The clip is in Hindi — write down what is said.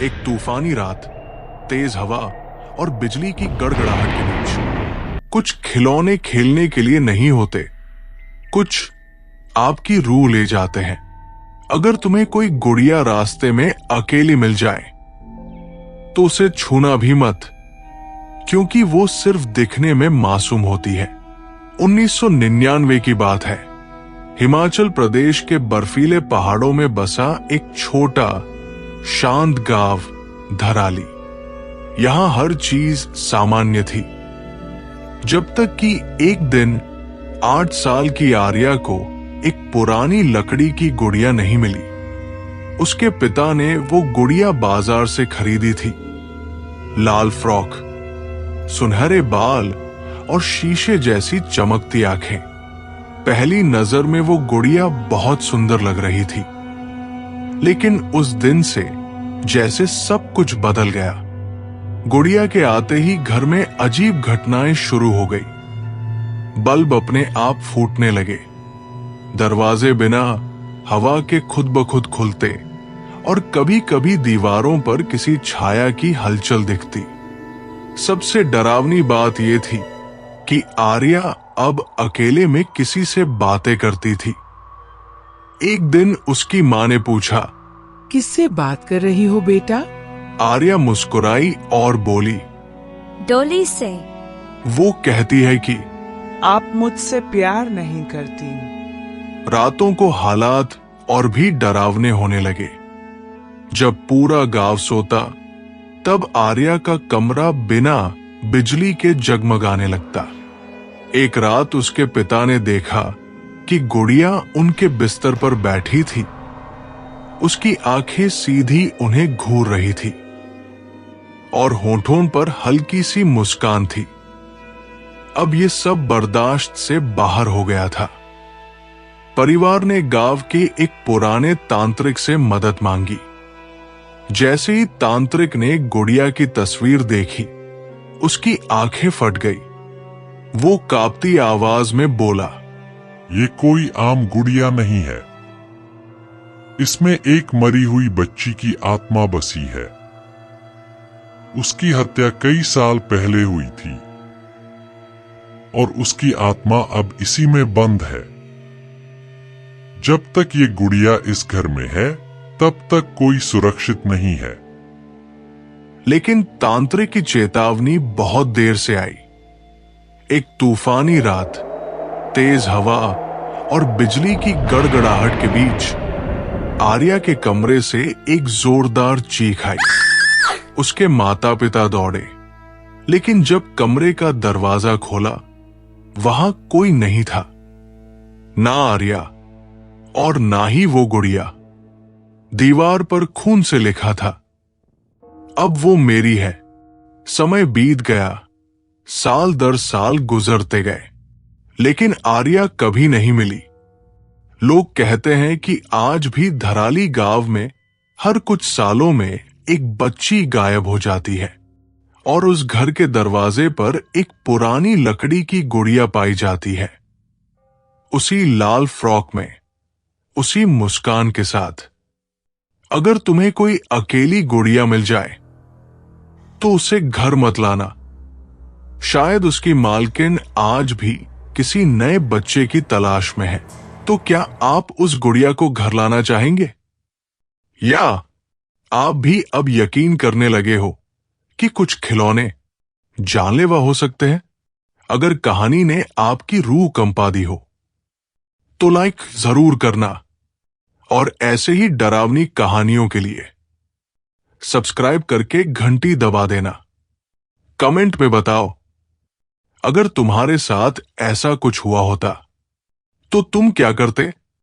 एक तूफानी रात, तेज हवा और बिजली की गड़गड़ाहट के बीच कुछ खिलौने खेलने के लिए नहीं होते, कुछ आपकी रूह ले जाते हैं। अगर तुम्हें कोई गुड़िया रास्ते में अकेली मिल जाए तो उसे छूना भी मत, क्योंकि वो सिर्फ दिखने में मासूम होती है। 1999 की बात है। हिमाचल प्रदेश के बर्फीले पहाड़ों में बसा एक छोटा शांत गांव धराली। यहां हर चीज सामान्य थी, जब तक कि एक दिन 8 साल की आर्या को एक पुरानी लकड़ी की गुड़िया नहीं मिली। उसके पिता ने वो गुड़िया बाजार से खरीदी थी। लाल फ्रॉक, सुनहरे बाल और शीशे जैसी चमकती आंखें। पहली नजर में वो गुड़िया बहुत सुंदर लग रही थी, लेकिन उस दिन से जैसे सब कुछ बदल गया। गुड़िया के आते ही घर में अजीब घटनाएं शुरू हो गई। बल्ब अपने आप फूटने लगे, दरवाजे बिना हवा के खुद ब खुद खुलते और कभी कभी दीवारों पर किसी छाया की हलचल दिखती। सबसे डरावनी बात यह थी कि आर्या अब अकेले में किसी से बातें करती थी। एक दिन उसकी मां ने पूछा, किससे बात कर रही हो बेटा? आर्या मुस्कुराई और बोली, डोली से। वो कहती है कि आप मुझसे प्यार नहीं करती। रातों को हालात और भी डरावने होने लगे। जब पूरा गांव सोता, तब आर्या का कमरा बिना बिजली के जगमगाने लगता। एक रात उसके पिता ने देखा कि गुड़िया उनके बिस्तर पर बैठी थी। उसकी आंखें सीधी उन्हें घूर रही थी और होठों पर हल्की सी मुस्कान थी। अब ये सब बर्दाश्त से बाहर हो गया था। परिवार ने गांव के एक पुराने तांत्रिक से मदद मांगी। जैसे ही तांत्रिक ने गुड़िया की तस्वीर देखी, उसकी आंखें फट गई। वो कांपती आवाज में बोला, ये कोई आम गुड़िया नहीं है। इसमें एक मरी हुई बच्ची की आत्मा बसी है। उसकी हत्या कई साल पहले हुई थी और उसकी आत्मा अब इसी में बंद है। जब तक ये गुड़िया इस घर में है, तब तक कोई सुरक्षित नहीं है। लेकिन तांत्रिक की चेतावनी बहुत देर से आई। एक तूफानी रात, तेज हवा और बिजली की गड़गड़ाहट के बीच आर्या के कमरे से एक जोरदार चीख आई। उसके माता पिता दौड़े, लेकिन जब कमरे का दरवाजा खोला, वहां कोई नहीं था। ना आर्या और ना ही वो गुड़िया। दीवार पर खून से लिखा था, अब वो मेरी है। समय बीत गया, साल दर साल गुजरते गए, लेकिन आर्या कभी नहीं मिली। लोग कहते हैं कि आज भी धराली गांव में हर कुछ सालों में एक बच्ची गायब हो जाती है और उस घर के दरवाजे पर एक पुरानी लकड़ी की गुड़िया पाई जाती है, उसी लाल फ्रॉक में, उसी मुस्कान के साथ। अगर तुम्हें कोई अकेली गुड़िया मिल जाए तो उसे घर मत लाना। शायद उसकी मालकिन आज भी किसी नए बच्चे की तलाश में है। तो क्या आप उस गुड़िया को घर लाना चाहेंगे? या आप भी अब यकीन करने लगे हो कि कुछ खिलौने जानलेवा हो सकते हैं? अगर कहानी ने आपकी रूह कंपा दी हो तो लाइक जरूर करना, और ऐसे ही डरावनी कहानियों के लिए सब्सक्राइब करके घंटी दबा देना। कमेंट में बताओ, अगर तुम्हारे साथ ऐसा कुछ हुआ होता तो तुम क्या करते?